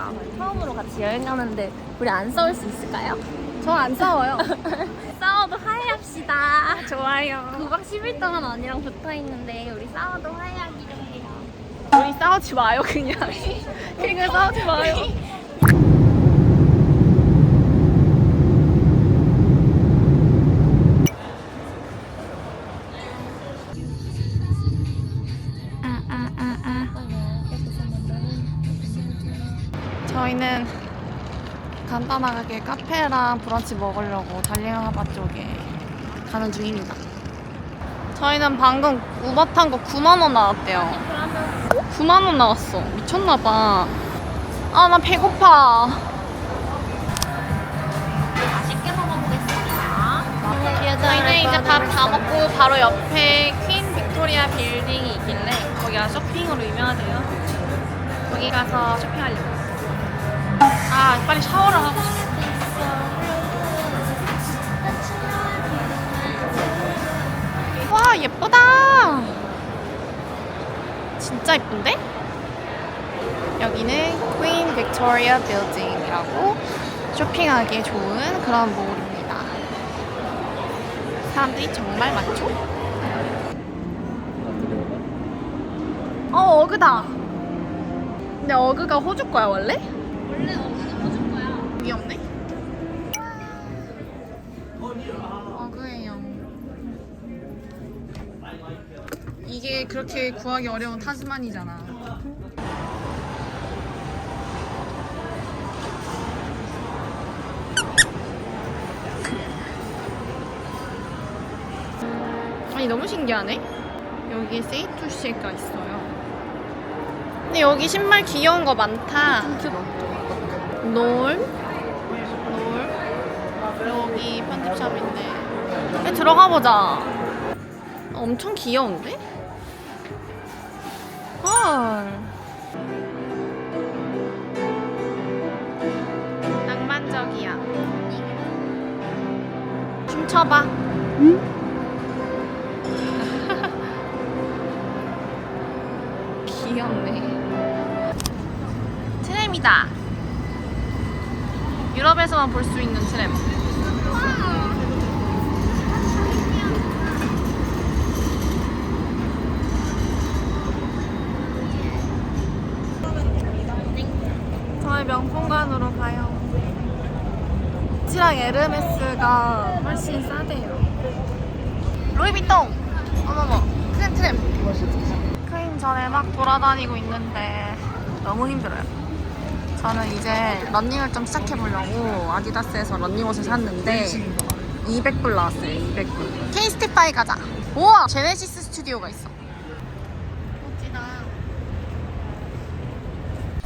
합시다. 처음으로 같이 여행 가는데 우리 안 싸울 수 있을까요? 저 안 싸워요. 싸워도 화해합시다. 좋아요. 9박 10일 동안 언니랑 붙어 있는데 우리 싸워도 화해하기로 해요. 우리 싸우지 마요 그냥. 그냥 싸우지 마요. 저희는 간단하게 카페랑 브런치 먹으려고 달링하바 쪽에 가는 중입니다. 저희는 방금 우버 탄 거 9만원 나왔대요. 9만원 나왔어. 미쳤나봐. 아, 나 배고파. 맛있게 먹어보겠습니다. 저희는 이제 밥 다 먹고 바로 옆에 퀸 빅토리아 빌딩이 있길래 거기가 쇼핑으로 유명하대요. 거기 가서 쇼핑하려고. 아, 빨리 샤워를 하고 싶어. 와, 예쁘다. 진짜 예쁜데? 여기는 퀸 빅토리아 빌딩이라고 쇼핑하기 좋은 그런 몰입니다. 사람들이 정말 많죠? 어그다. 근데 어그가 호주 거야 원래? 원래 어디는 해줄 거야. 귀엽네. 어그예요. 이게 그렇게 구하기 어려운 타스만이잖아. 아니 너무 신기하네. 여기에 세이투시가 있어요. 근데 여기 신발 귀여운 거 많다. 놀. 여기 편집샵인데. 들어가 보자. 엄청 귀여운데? 헐. 낭만적이야. 춤춰봐. 귀엽네. 트램이다. 유럽에서만 볼 수 있는 트램. 저희 명품관으로 가요. 구찌랑 에르메스가 훨씬 싸대요. 루이비통! 어머머, 트램. 크임 전에 막 돌아다니고 있는데 너무 힘들어요. 저는 이제 러닝을 좀 시작해보려고 아디다스에서 러닝옷을 샀는데 200불 나왔어요. 200불. K-스티파이 가자. 우와! 제네시스 스튜디오가 있어. 멋지다.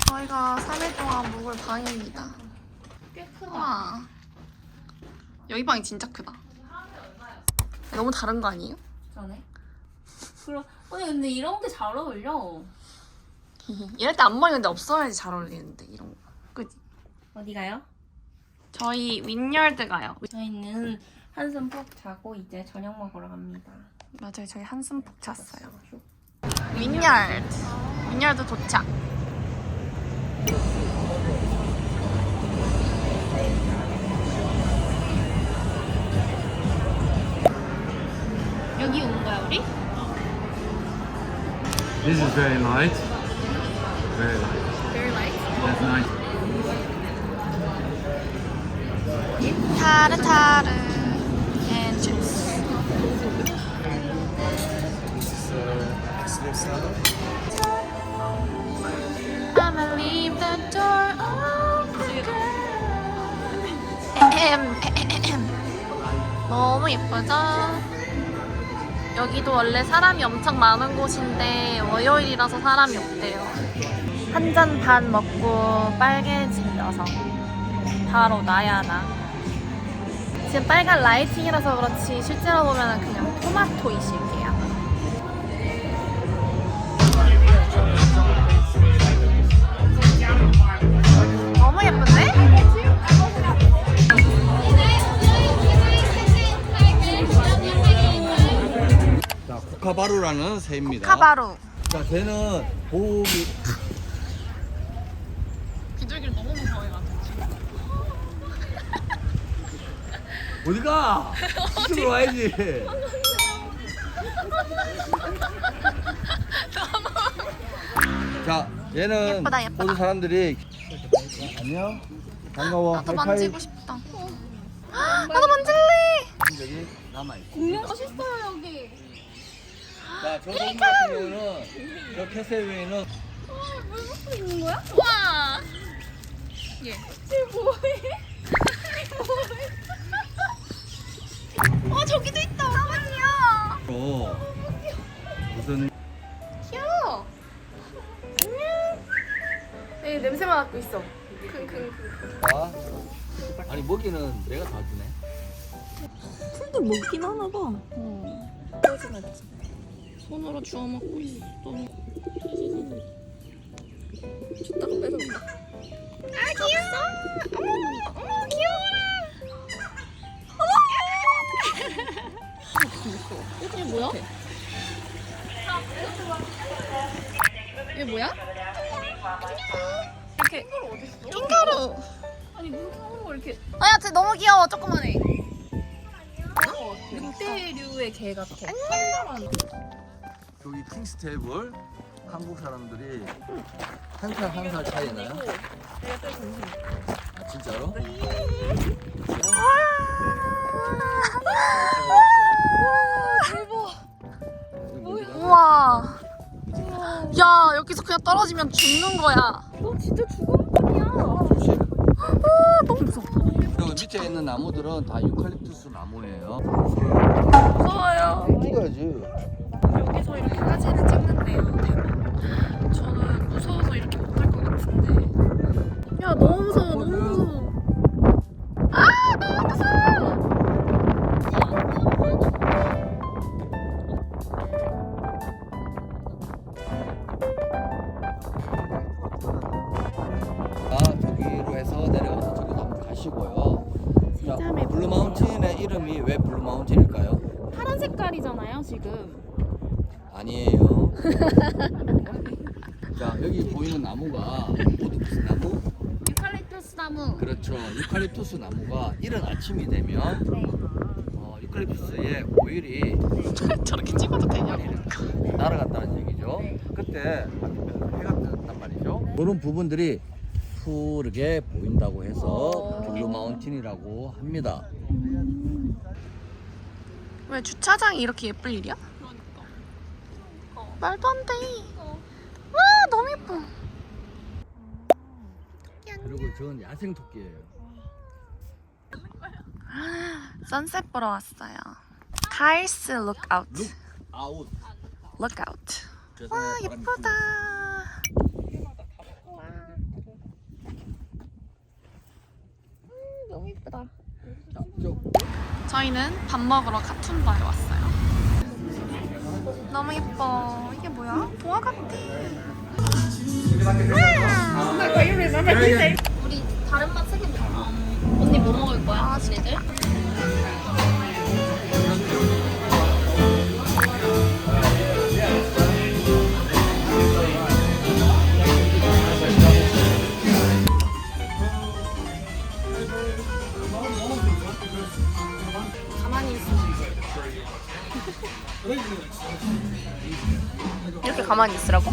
저희가 3일 동안 묵을 방입니다. 꽤 크다. 우와. 여기 방이 진짜 크다. 너무 다른 거 아니에요? 전에. 그럼 언니 근데 이런 게 잘 어울려. 이럴 때 앞머리 근데 없어야지 잘 어울리는데 이런 거. 그치? 어디 가요? 저희 윈열드 가요. 저희는 한숨 푹 자고 이제 저녁 먹으러 갑니다. 맞아요. 저희 한숨 푹 잤어요. 윈열드 도착. 여기 온 거야 우리? This is very light. Very light. Very light. That's nice. 타르타르 and juice. I'ma leave the door open. 너무 예쁘죠? 여기도 원래 사람이 엄청 많은 곳인데 월요일이라서 사람이 없대요. 한 잔 반 먹고 빨개지면서 바로 나야나. 지금 빨간 라이팅이라서 그렇지 실제로 보면 그냥 토마토 이실게요. 너무 예쁜데? 자, 코카바루라는 새입니다. 카바루. 자, 걔는 보기 비둘기를 어디가? 이쪽으로 와야지. 자, 얘는 예쁘다, 예쁘다. 모든 사람들이 안녕. 반가워. 나도 하이파이. 만지고 싶다. 나도 만질래. 여기 남아 있어. 공룡 멋있어요 여기. 자, 저 동물 같은 경우는 저 캐세웨이는 물 먹고 있는 거야? 와. 얘 뭐해? 저기도 있다. 너무 귀여워. 무슨 귀여워. 얘 냄새만 맡고 있어. 아? 아니 먹이는 내가 다 주네. 풀도 먹긴 하나 봐. 손으로 주워 먹고 있어. 줬다가 뺏어온다. 아 귀여워. 어머 귀여워라. 이게 뭐야? 이게 뭐야? 이렇게 캥거루. 아니 물통으로 이렇게 아야 쟤 너무 귀여워. 조그만해. 늑대류의 개 같아. 저기 킹스테이블 한국 사람들이 한 살 차이 나요? 아 진짜로? 우와. 야 여기서 그냥 떨어지면 죽는 거야. 너 진짜 죽은 놈이야. 조심. 너무 무서워. 그리고 밑에 있는 나무들은 다 유칼립투스 나무예요. 무서워요. 찍어야지. 여기서 이렇게 사진을 찍는데요. 대박. 저는 무서워서 이렇게 못할 것 같은데. 야 너무 무서워. 너무 무서워. 아 너무 무서워. 저기로 해서 내려가서 저기도 한번 가시고요. 자, 블루마운틴의 이름이 왜 블루마운틴일까요? 파란 색깔이잖아요 지금. 아니에요. 자, 여기 보이는 나무가 모두 무슨 나무? 유칼립투스 나무. 그렇죠. 유칼립투스 나무가 이른 아침이 되면 유칼립투스의 오일이 저렇게 찍어도 되냐? 날아간다는 얘기죠. 그때 해가 뜬단 말이죠. 이런 부분들이 푸르게 보인다고 해서 블루마운틴이라고 합니다. 왜 주차장이 이렇게 예쁠 일이야? 말도 안 돼. 와 너무 예뻐. 그리고 저건 야생 토끼예요. 선셋 보러 왔어요. 가일스 룩아웃. 아웃. 룩아웃. 세상에 와 바람이 예쁘다. 너무 이쁘다. 저희는 밥 먹으러 카툰바에 왔어요. 너무 예뻐. 이게 뭐야? 보아 같아. 우리 다른 맛 세개 먹어. 언니 뭐 먹을 거야? 언니들? 가만히 있어. 이렇게 가만히 있으라고?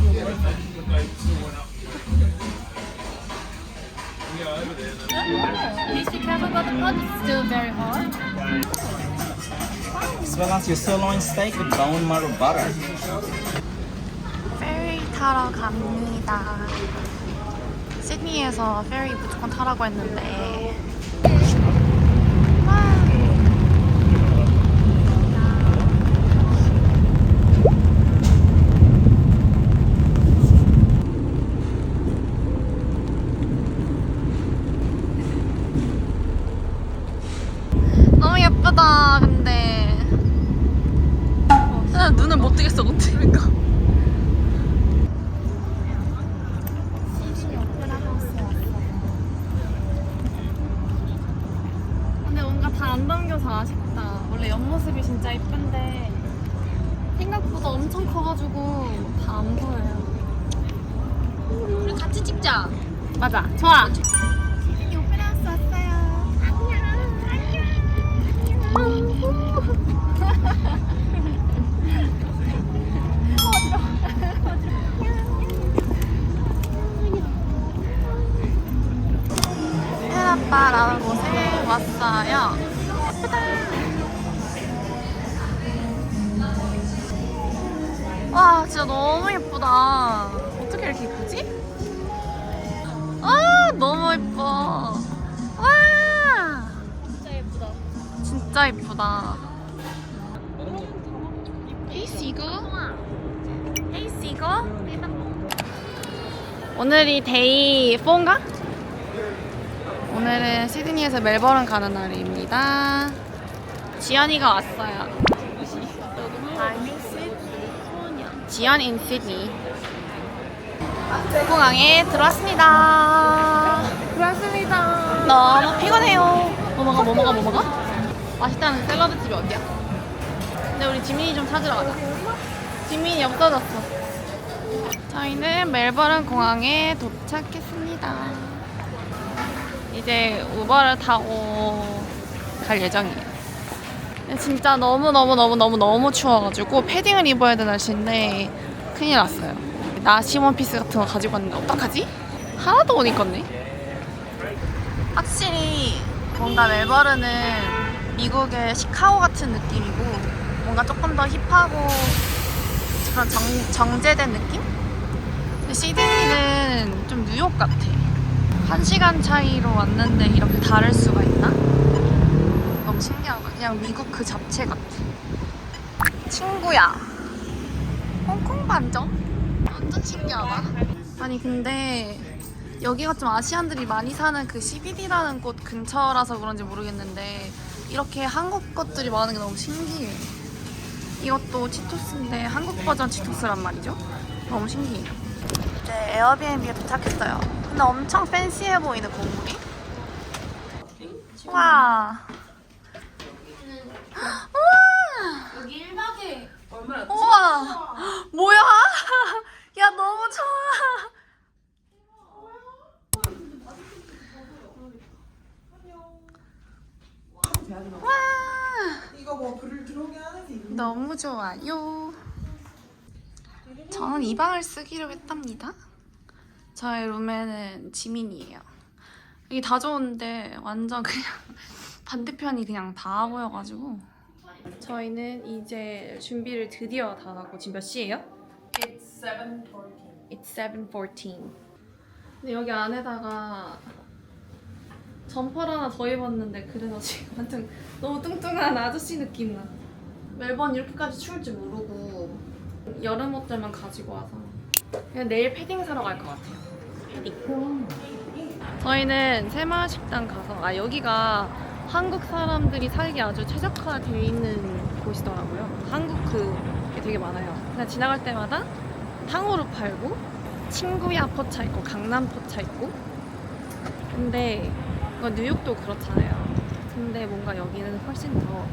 Please be careful about the pot. It's still very hot. As well as your sirloin steak with bone marrow butter. 페리 타러 갑니다. 시드니에서 페리 무조건 타라고 했는데 너무 예쁘다. 근데 눈을 못 뜨겠어. 못 뜨니까. 근데 뭔가 다 안 담겨서 아쉽다. 원래 옆모습이 진짜 이쁜데 생각보다 엄청 커가지고 다 안 보여요. 우리 같이 찍자. 맞아. 좋아. 진짜 너무 예쁘다. 어떻게 이렇게 예쁘지? 아 너무 예뻐. 와 진짜 예쁘다. 진짜 예쁘다. Hey Seagull. Hey Seagull. 오늘이 데이 4인가? 오늘은 시드니에서 멜버른 가는 날입니다. 지연이가 왔어요. 지연 in Sydney. 공항에 들어왔습니다. 너무 피곤해요. 뭐 먹어? 맛있다는 샐러드 집이 어디야? 근데 우리 지민이 좀 찾으러 가자. 지민이 없어졌어. 저희는 멜버른 공항에 도착했습니다. 이제 우버를 타고 갈 예정이에요. 진짜 너무 추워가지고 패딩을 입어야 될 날씨인데 큰일 났어요. 나시 원피스 같은 거 가지고 왔는데 어떡하지? 하나도 못 입겠네. 확실히 뭔가 멜버른은 미국의 시카고 같은 느낌이고 뭔가 조금 더 힙하고 그런 정제된 느낌? 근데 시드니는 좀 뉴욕 같아. 1시간 차이로 왔는데 이렇게 다를 수가 있나? 너무 신기하다. 그냥 미국 그 자체 같아. 친구야. 홍콩 반점? 완전 신기하다. 아니 근데 여기가 좀 아시안들이 많이 사는 그 CBD라는 곳 근처라서 그런지 모르겠는데 이렇게 한국 것들이 많은 게 너무 신기해. 이것도 치토스인데 한국 버전 치토스란 말이죠. 너무 신기해요. 이제 에어비앤비에 도착했어요. 근데 엄청 팬시해 보이는 건물이. 와. 우와. 여기 1박에 우와. 뭐야? 야 너무 좋아. 와. 이거 뭐 글을 들어오게 하는지 너무 좋아요. 저는 이 방을 쓰기로 했답니다. 저의 룸메는 지민이에요. 여기 다 좋은데 완전 그냥 반대편이 그냥 다 보여가지고 저희는 이제 준비를 드디어 다 하고 지금 몇 시예요? It's 7:14. It's 7:14. 근데 여기 안에다가 점퍼를 하나 더 입었는데 그래서 지금 완전 너무 뚱뚱한 아저씨 느낌 나. 멜번 이렇게까지 추울 줄 모르고 여름 옷들만 가지고 와서 그냥 내일 패딩 사러 갈 것 같아요. 패딩. 저희는 새마을식당 가서 여기가 한국 사람들이 살기 아주 최적화되어 있는 곳이더라고요. 한국 그게 되게 많아요. 그냥 지나갈 때마다 탕후루 팔고 친구야 포차 있고 강남 포차 있고 근데 뉴욕도 그렇잖아요. 근데 뭔가 여기는 훨씬 더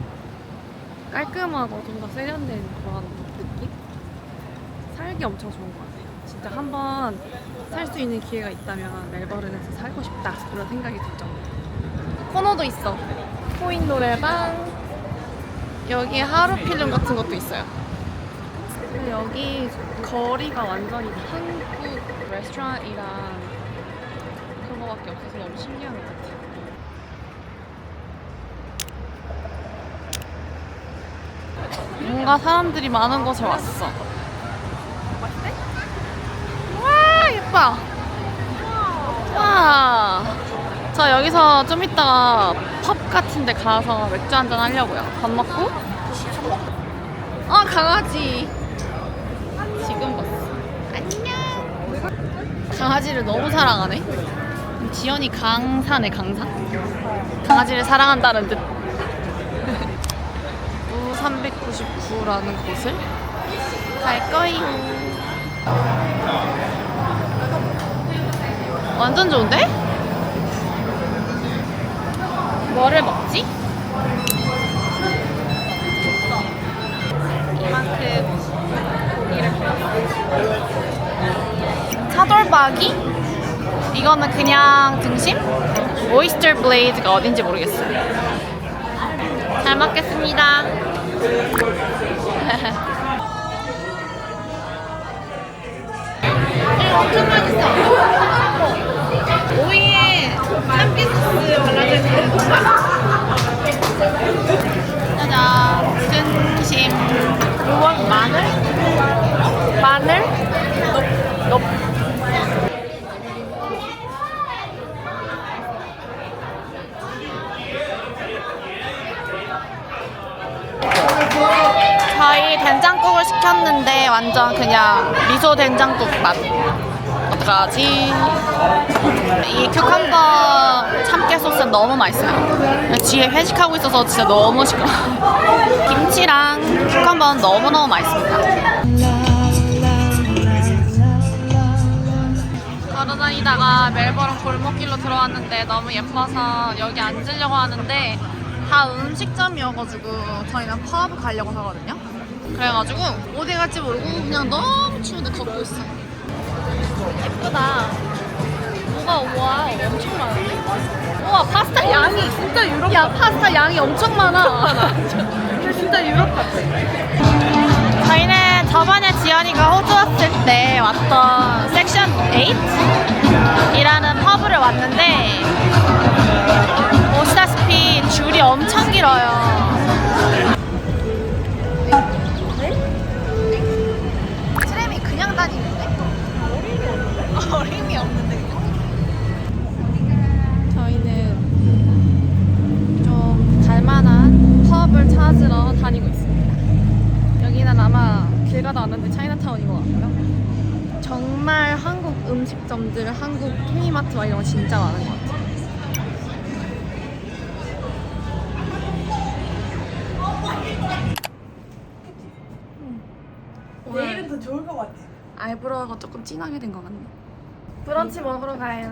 깔끔하고 좀 더 세련된 그런 느낌? 살기 엄청 좋은 것 같아요. 진짜 한번 살 수 있는 기회가 있다면 멜버른에서 살고 싶다 그런 생각이 들 정도. 코너도 있어. 코인 노래방. 여기 하루 필름 같은 것도 있어요. 근데 여기 거리가 완전히 한국 레스토랑이랑 그거밖에 없어서 너무 신기한 것 같아요. 뭔가 사람들이 많은 곳에 왔어. 와 예뻐. 와. 저 여기서 좀 이따가 펍 같은 데 가서 맥주 한잔 하려고요. 밥 먹고. 강아지. 지금 봤어. 안녕. 강아지를 너무 사랑하네. 지연이 강사네 강사. 강아지를 사랑한다는 듯. 우 399라는 곳을 갈 거예요. 완전 좋은데? 뭐를 먹지? 이만큼 고기를 먹었어. 차돌박이? 이거는 그냥 등심? 오이스터 블레이즈가 어딘지 모르겠어요. 잘 먹겠습니다. 엄청 맛있어. 오이에 참깨 소스 발라져 있는 건가? 짜잔. 등심. 요건 마늘? 저희 된장국을 시켰는데 완전 그냥 미소 된장국 맛. 어떡하지? 이 큐컴버 참깨 소스는 너무 맛있어요. 뒤에 회식하고 있어서 진짜 너무 시끄러워. 김치랑 큐컴버는 너무너무 맛있습니다. 걸어다니다가 멜버른 골목길로 들어왔는데 너무 예뻐서 여기 앉으려고 하는데 다 음식점이어가지고 저희는 펍 가려고 하거든요. 그래가지고 어디 갈지 모르고 그냥 너무 추운데 걷고 있어요. 예쁘다. 뭐가 우와 엄청 많은데? 우와 파스타 양이 진짜 유럽. 야 파스타 양이 엄청 많아. 진짜 유럽 같아. 저희는 저번에 지연이가 호주 왔을 때 왔던 섹션 8이라는 펍을 왔는데 보시다시피 줄이 엄청 길어요. 트램이 그냥 다니는데? 어림이 없는데 그냥? 저희는 좀 갈만한 펍을 찾으러 다니고 있습니다. 여기는 아마 길 가다 왔는데 차이나타운인 것 같고요. 정말 한국 음식점들, 한국 K마트 막 이런 거 진짜 많은 것 같아요. 내일은 더 좋을 것 같아. 아이브로우가 조금 진하게 된 것 같네. 브런치 먹으러 가요.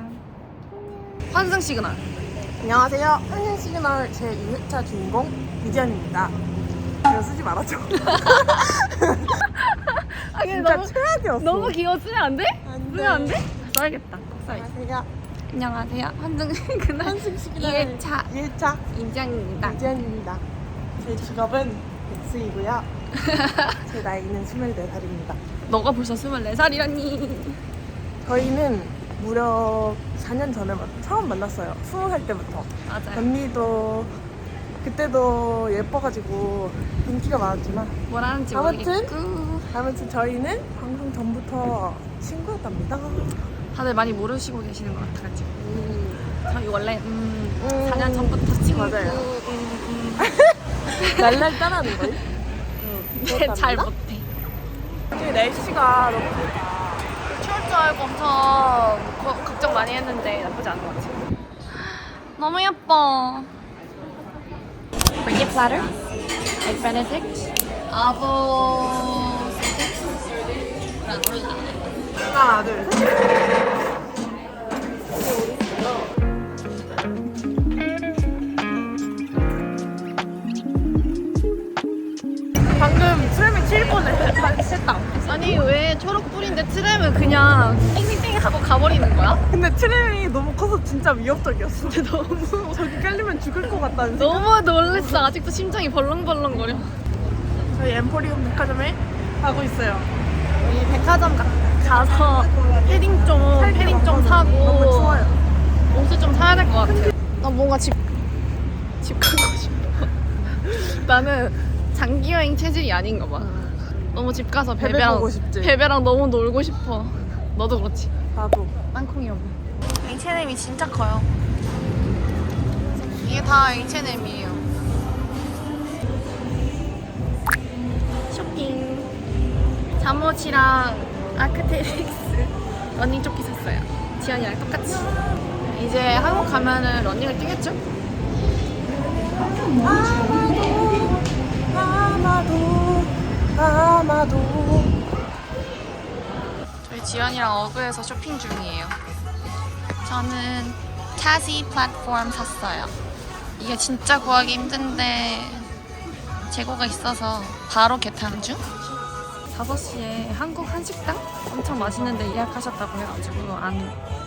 환승 시그널. 안녕하세요. 환승 시그널 제 2회차 주인공 이지연입니다. 이거 쓰지 말아줘. 아니, 진짜 최악이었어. 너무 귀여워. 쓰면 안 돼? 안 쓰면 안 돼? 써야겠다. 써야겠다. 안녕하세요. 안녕하세요. 환승 시그널 환승 시그널 2회차 2회차 임장입니다. 이지연입니다. 제 직업은 백수이고요. 제 나이는 24살입니다. 너가 벌써 24살이라니. 저희는 무려 4년 전에 처음 만났어요. 20살 때부터. 맞아요. 언니도 그때도 예뻐가지고 인기가 많았지만 뭐라는지 아무튼? 모르겠고. 아무튼 저희는 방송 전부터 친구였답니다. 다들 많이 모르시고 계시는 것 같아가지고. 저희 원래 4년 전부터 친구. 맞아요. 날날 따라하는 거예요? 근데 잘 못해. 지금 날씨가 너무 좋다. 추울 줄 알고 엄청 걱정 많이 했는데 나쁘지 않은 것 같아요. 너무 예뻐. Brisket platter, egg benedict, avo 하나, 둘, 셋. 방금 트램이 칠 뻔했다. 아니 왜 초록불인데 트램은 그냥 땡땡땡 하고 가버리는 거야? 근데 트램이 너무 커서 진짜 위협적이었어. 근데 너무 저기 깔리면 죽을 것 같다는 생각. 너무 놀랬어. 아직도 심장이 벌렁벌렁거려. 저희 엠포리움 백화점에 가고 있어요. 우리 백화점 가서 패딩 좀 사고 너무 추워요. 옷을 좀 사야 될 것 같아. 나 뭔가 집 가고 싶어. 나는 장기 여행 체질이 아닌가 봐. 너무 집 가서 베베 베베랑 보고 싶지? 베베랑 너무 놀고 싶어. 너도 그렇지? 나도. 땅콩이 여보. H&M이 진짜 커요. 이게 다 H&M이에요. 쇼핑. 잠옷이랑 아크테릭스 러닝 조끼 샀어요. 지연이랑 똑같이. 이제 한국 가면은 러닝을 뛰겠죠? 아마도 저희 지연이랑 어그에서 쇼핑 중이에요. 저는 타지 플랫폼 샀어요. 이게 진짜 구하기 힘든데 재고가 있어서 바로 개탕 중. 5시에 한국 한식당? 엄청 맛있는데 예약하셨다고 해가지고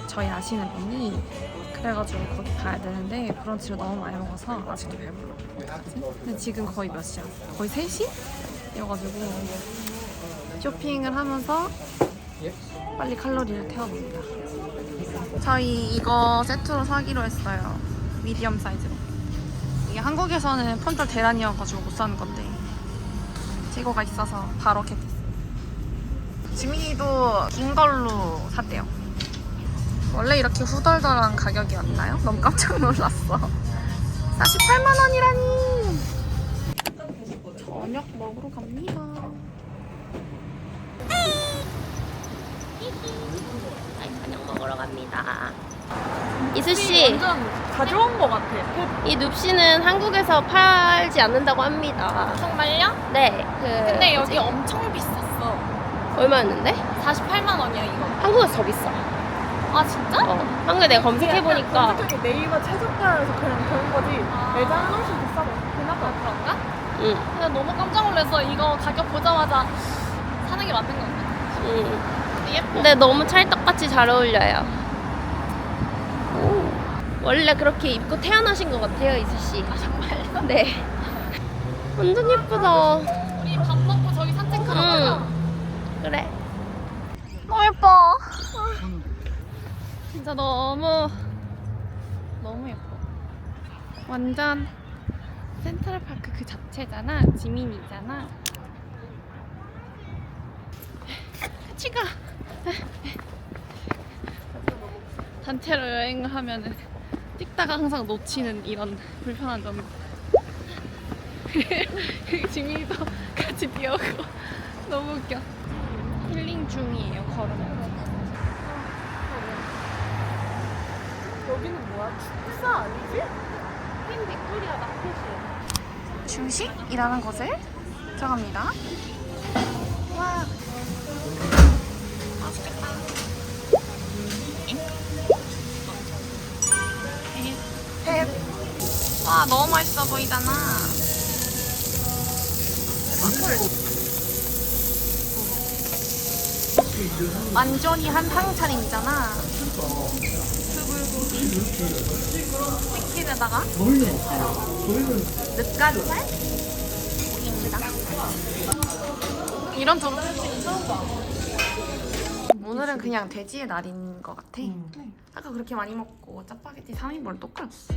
저희 아시는 분이 그래가지고 거기 가야 되는데 브런치를 너무 많이 먹어서 아직도 배불러. 어떡하지? 근데 지금 거의 몇 시야? 거의 3시? 이어가지고 쇼핑을 하면서 빨리 칼로리를 태워봅니다. 저희 이거 세트로 사기로 했어요. 미디엄 사이즈로. 이게 한국에서는 펀털 대란이어가지고 못 사는 건데 재고가 있어서 바로 겟했어요. 지민이도 긴 걸로 샀대요. 원래 이렇게 후덜덜한 가격이었나요? 너무 깜짝 놀랐어. 48만 원이라니. 저녁 먹으러 갑니다. 저녁 먹으러 갑니다. 이수씨, 완전 가져온 거 같아. 이 눕시는 한국에서 팔지 않는다고 합니다. 정말요? 네, 근데 여기 엄청 비쌌어. 얼마였는데? 48만 원이야 이거. 한국에서 더 비싸. 아 진짜? 한국에 내가 검색해보니까 검색하기 네이버 최저가에서 그냥 그런 거지. 매장은 훨씬 비싸대. 그나마 그런가? 응, 근데 너무 깜짝 놀라서 이거 가격 보자마자 사는 게 맞는 거 같아. 응. 예뻐. 근데 너무 찰떡같이 잘 어울려요. 원래 그렇게 입고 태어나신 것 같아요, 이수씨. 아 정말요? 네. 완전 예쁘다. 우리 밥 먹고 저기 산책하러 가자. 그래. 너무 예뻐. 진짜 너무 예뻐. 완전 센트럴파크 그 자체잖아. 지민이잖아. 같이 가. 단체로 여행을 하면은 찍다가 항상 놓치는 이런 불편한 점. 지민이도 같이 뛰어오고 너무 웃겨. 힐링 중이에요, 걸으면서. 여기는 뭐야? 축사 아니지? 퀸 빅토리아 마켓이에요. 중식이라는 곳을 들어갑니다. 와. 맛있겠다. 햄. 와, 너무 맛있어 보이잖아. 완전히 한상 차림이잖아. 그 불고기 치킨에다가 늑가루살 고기입니다. 이런 좀 오늘은 그냥 돼지의 날인 것 같아. 아까 그렇게 많이 먹고 짜파게티 3인분을 또 끓였어.